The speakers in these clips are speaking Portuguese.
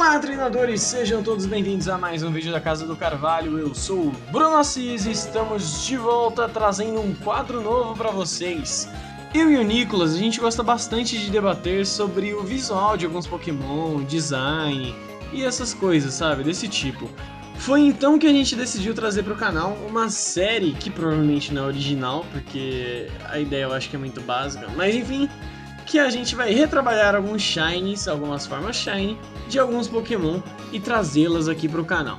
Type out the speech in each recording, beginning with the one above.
Olá, treinadores! Sejam todos bem-vindos a mais um vídeo da Casa do Carvalho. Eu sou o Bruno Assis e estamos de volta trazendo um quadro novo para vocês. Eu e o Nicolas, a gente gosta bastante de debater sobre o visual de alguns Pokémon, design e essas coisas, sabe? Desse tipo. Foi então que a gente decidiu trazer para o canal uma série que provavelmente não é original, porque a ideia eu acho que é muito básica, mas enfim, que a gente vai retrabalhar alguns shinies, algumas formas shiny de alguns Pokémon e trazê-las aqui para o canal.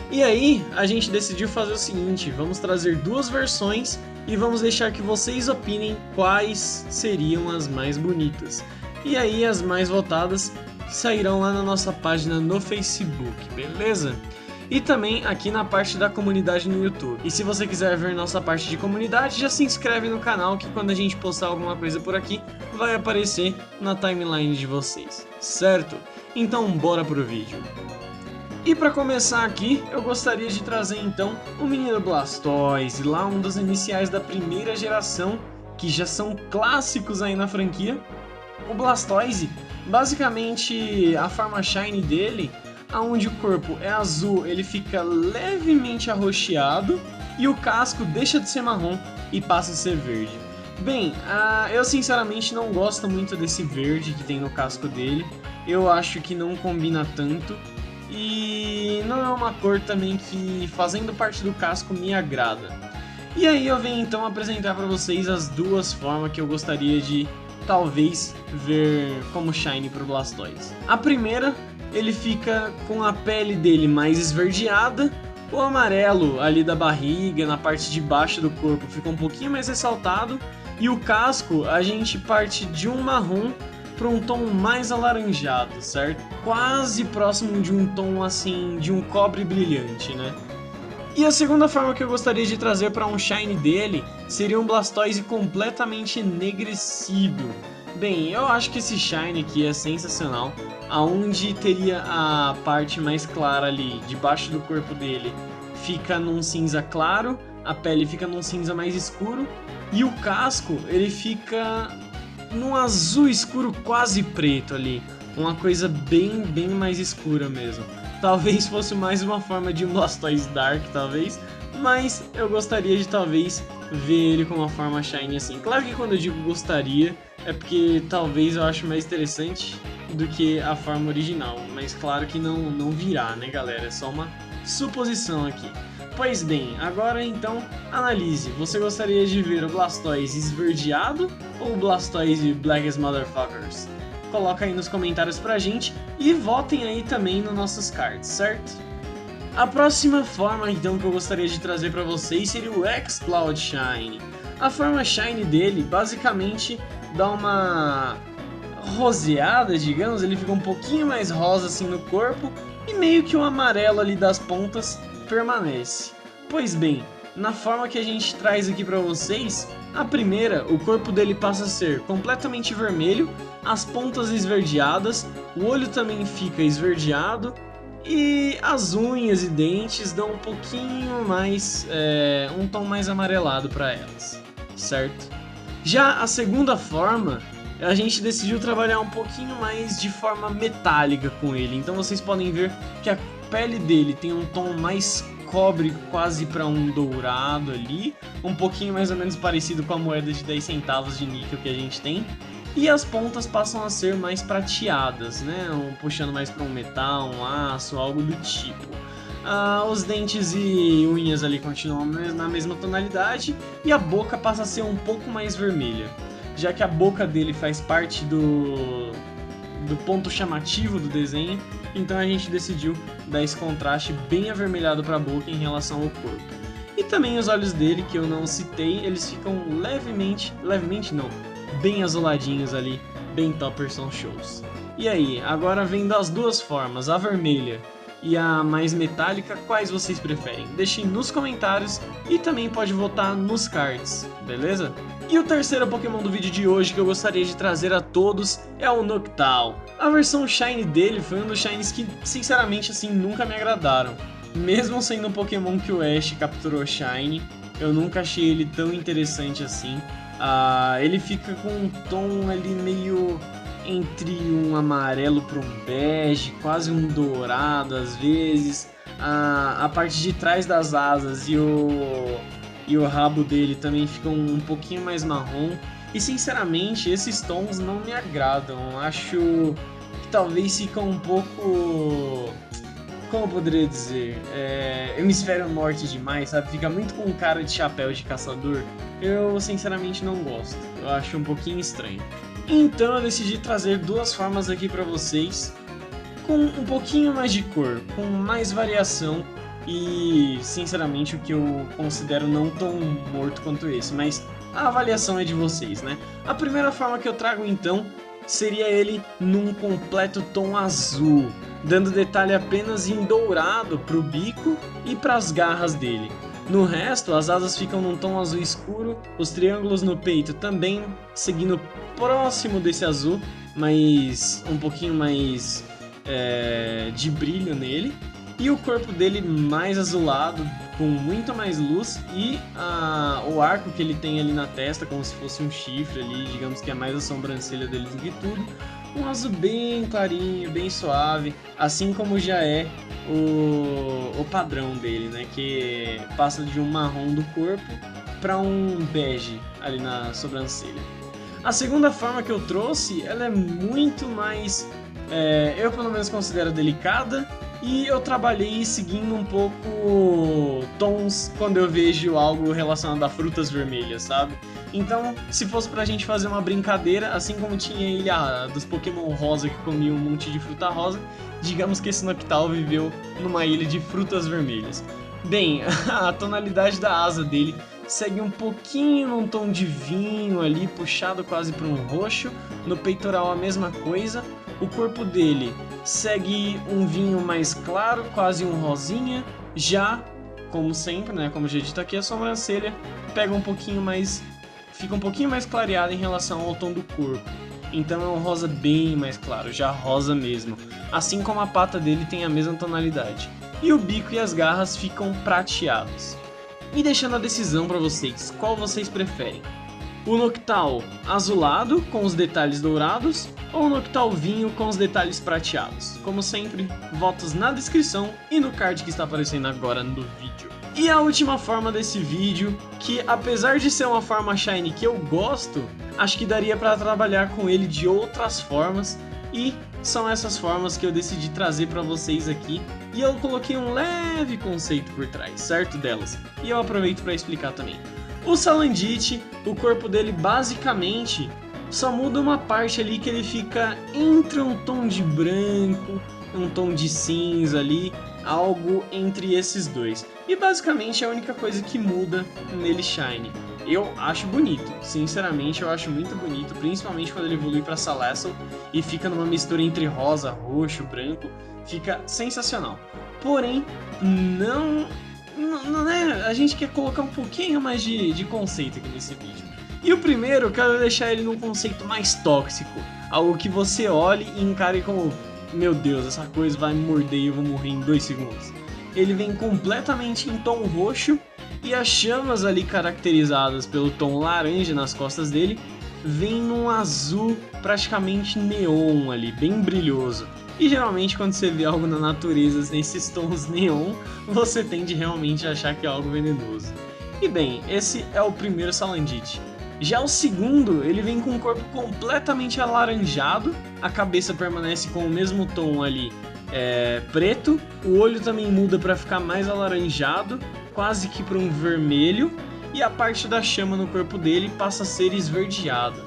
E aí a gente decidiu fazer o seguinte, vamos trazer duas versões e vamos deixar que vocês opinem quais seriam as mais bonitas. E aí as mais votadas sairão lá na nossa página no Facebook, beleza? E também aqui na parte da comunidade no YouTube. E se você quiser ver nossa parte de comunidade, já se inscreve no canal que quando a gente postar alguma coisa por aqui, vai aparecer na timeline de vocês, certo? Então bora pro vídeo. E para começar aqui, eu gostaria de trazer então o menino Blastoise, lá um dos iniciais da primeira geração, que já são clássicos aí na franquia. O Blastoise, basicamente a forma shiny dele, onde o corpo é azul, ele fica levemente arroxeado e o casco deixa de ser marrom e passa a ser verde. Bem, eu sinceramente não gosto muito desse verde que tem no casco dele, eu acho que não combina tanto e não é uma cor também que, fazendo parte do casco, me agrada. E aí eu venho então apresentar para vocês as duas formas que eu gostaria de talvez ver como shiny pro Blastoise. A primeira, ele fica com a pele dele mais esverdeada, o amarelo ali da barriga, na parte de baixo do corpo, fica um pouquinho mais ressaltado, e o casco a gente parte de um marrom para um tom mais alaranjado, certo? Quase próximo de um tom assim, de um cobre brilhante, né? E a segunda forma que eu gostaria de trazer para um shiny dele seria um Blastoise completamente enegrecido. Bem, eu acho que esse shiny aqui é sensacional, aonde teria a parte mais clara ali, debaixo do corpo dele, fica num cinza claro, a pele fica num cinza mais escuro, e o casco, ele fica num azul escuro quase preto ali, uma coisa bem mais escura mesmo. Talvez fosse mais uma forma de um Blastoise Dark, talvez, mas eu gostaria de talvez ver ele com uma forma shiny assim. Claro que quando eu digo gostaria, é porque talvez eu acho mais interessante do que a forma original, mas claro que não virá, né galera, é só uma suposição aqui. Pois bem, agora então analise, você gostaria de ver o Blastoise esverdeado ou o Blastoise Black as Motherfuckers? Coloca aí nos comentários pra gente e votem aí também nos nossos cards, certo? A próxima forma então que eu gostaria de trazer pra vocês seria o X-Cloud Shine. A forma shiny dele basicamente dá uma roseada, digamos, ele fica um pouquinho mais rosa assim no corpo e meio que o amarelo ali das pontas permanece. Pois bem, na forma que a gente traz aqui pra vocês, a primeira, o corpo dele passa a ser completamente vermelho, as pontas esverdeadas, o olho também fica esverdeado e as unhas e dentes dão um pouquinho mais, um tom mais amarelado para elas, certo? Já a segunda forma, a gente decidiu trabalhar um pouquinho mais de forma metálica com ele, então vocês podem ver que a pele dele tem um tom mais cobre, quase para um dourado ali, um pouquinho mais ou menos parecido com a moeda de 10 centavos de níquel que a gente tem, e as pontas passam a ser mais prateadas, né? Puxando mais para um metal, um aço, algo do tipo. Os dentes e unhas ali continuam na mesma tonalidade e a boca passa a ser um pouco mais vermelha, já que a boca dele faz parte do ponto chamativo do desenho, então a gente decidiu dar esse contraste bem avermelhado para a boca em relação ao corpo. E também os olhos dele, que eu não citei, eles ficam levemente não, bem azuladinhos ali, bem Topperson Shows. E aí, agora vendo as duas formas, a vermelha e a mais metálica, quais vocês preferem? Deixem nos comentários e também pode votar nos cards, beleza? E o terceiro Pokémon do vídeo de hoje que eu gostaria de trazer a todos é o Noctowl. A versão Shiny dele foi um dos Shinies que, sinceramente, assim, nunca me agradaram. Mesmo sendo um Pokémon que o Ash capturou Shiny, eu nunca achei ele tão interessante assim. Ele fica com um tom ali meio entre um amarelo para um bege, quase um dourado às vezes. A parte de trás das asas e o rabo dele também ficam um pouquinho mais marrom. E sinceramente, esses tons não me agradam. Acho que talvez ficam um pouco... Como eu poderia dizer? Hemisfério norte demais, sabe? Fica muito com cara de chapéu de caçador. Eu sinceramente não gosto. Eu acho um pouquinho estranho. Então eu decidi trazer duas formas aqui pra vocês, com um pouquinho mais de cor, com mais variação e, sinceramente, o que eu considero não tão morto quanto esse, mas a avaliação é de vocês, né? A primeira forma que eu trago, então, seria ele num completo tom azul, dando detalhe apenas em dourado pro bico e pras garras dele. No resto, as asas ficam num tom azul escuro, os triângulos no peito também seguindo próximo desse azul, mas um pouquinho mais de brilho nele, e o corpo dele mais azulado, com muito mais luz, e o arco que ele tem ali na testa, como se fosse um chifre ali, digamos que é mais a sobrancelha dele do que tudo, um azul bem clarinho, bem suave, assim como já é o padrão dele, né, que passa de um marrom do corpo para um bege ali na sobrancelha. A segunda forma que eu trouxe, ela é muito mais, eu pelo menos considero delicada, e eu trabalhei seguindo um pouco tons quando eu vejo algo relacionado a frutas vermelhas, sabe? Então, se fosse pra gente fazer uma brincadeira, assim como tinha a ilha dos Pokémon rosa que comia um monte de fruta rosa, digamos que esse Noctowl viveu numa ilha de frutas vermelhas. Bem, a tonalidade da asa dele segue um pouquinho num tom de vinho ali, puxado quase para um roxo, no peitoral a mesma coisa. O corpo dele segue um vinho mais claro, quase um rosinha. Já, como sempre, né, como já dito aqui, a sobrancelha pega um pouquinho mais, fica um pouquinho mais clareada em relação ao tom do corpo. Então é um rosa bem mais claro, já rosa mesmo. Assim como a pata dele tem a mesma tonalidade. E o bico e as garras ficam prateados. E deixando a decisão para vocês, qual vocês preferem? O Noctowl azulado com os detalhes dourados ou o Noctowl vinho com os detalhes prateados? Como sempre, votos na descrição e no card que está aparecendo agora no vídeo. E a última forma desse vídeo, que apesar de ser uma forma shiny que eu gosto, acho que daria para trabalhar com ele de outras formas, e são essas formas que eu decidi trazer para vocês aqui, e eu coloquei um leve conceito por trás, certo delas? E eu aproveito para explicar também. O Salandit, o corpo dele basicamente só muda uma parte ali que ele fica entre um tom de branco, um tom de cinza ali, algo entre esses dois. E basicamente é a única coisa que muda nele shiny. Eu acho bonito, sinceramente eu acho muito bonito, principalmente quando ele evolui para Salazzle e fica numa mistura entre rosa, roxo, branco, fica sensacional. Porém, não é, a gente quer colocar um pouquinho mais de conceito aqui nesse vídeo. E o primeiro, eu quero deixar ele num conceito mais tóxico, algo que você olhe e encare como, meu Deus, essa coisa vai me morder e eu vou morrer em 2 segundos. Ele vem completamente em tom roxo, e as chamas ali caracterizadas pelo tom laranja nas costas dele vêm num azul praticamente neon ali, bem brilhoso. E geralmente quando você vê algo na natureza nesses tons neon, você tende realmente a achar que é algo venenoso. E bem, esse é o primeiro Salandit. Já o segundo, ele vem com o corpo completamente alaranjado, a cabeça permanece com o mesmo tom ali, preto, o olho também muda para ficar mais alaranjado, quase que para um vermelho, e a parte da chama no corpo dele passa a ser esverdeada.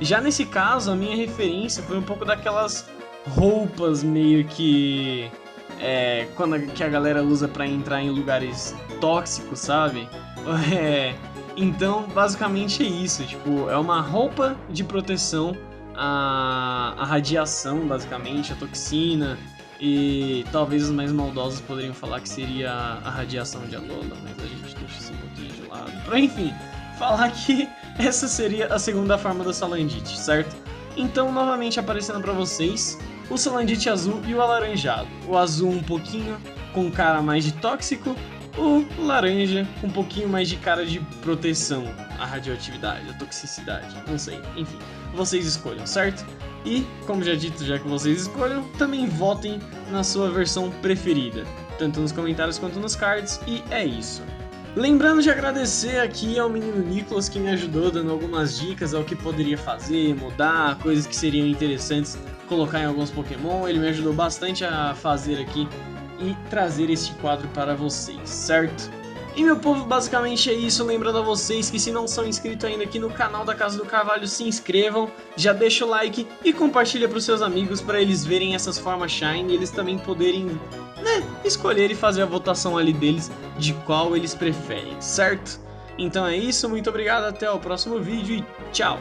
Já nesse caso, a minha referência foi um pouco daquelas roupas meio que que a galera usa para entrar em lugares tóxicos, sabe? Então, basicamente é isso, tipo, é uma roupa de proteção à radiação, basicamente, a toxina. E talvez os mais maldosos poderiam falar que seria a radiação de Alola, mas a gente deixa isso um pouquinho de lado. Pra, enfim, falar que essa seria a segunda forma do Salandit, certo? Então, novamente aparecendo pra vocês, o Salandit azul e o alaranjado. O azul um pouquinho com cara mais de tóxico, o laranja com um pouquinho mais de cara de proteção à radioatividade, à toxicidade, não sei, enfim, vocês escolham, certo? E, como já dito, já que vocês escolham, também votem na sua versão preferida, tanto nos comentários quanto nos cards, e é isso. Lembrando de agradecer aqui ao menino Nicolas que me ajudou dando algumas dicas ao que poderia fazer, mudar, coisas que seriam interessantes colocar em alguns Pokémon. Ele me ajudou bastante a fazer aqui e trazer este quadro para vocês, certo? E meu povo, basicamente é isso, lembrando a vocês que se não são inscritos ainda aqui no canal da Casa do Carvalho, se inscrevam, já deixa o like e compartilha para os seus amigos para eles verem essas formas Shine e eles também poderem, escolher e fazer a votação ali deles de qual eles preferem, certo? Então é isso, muito obrigado, até o próximo vídeo e tchau!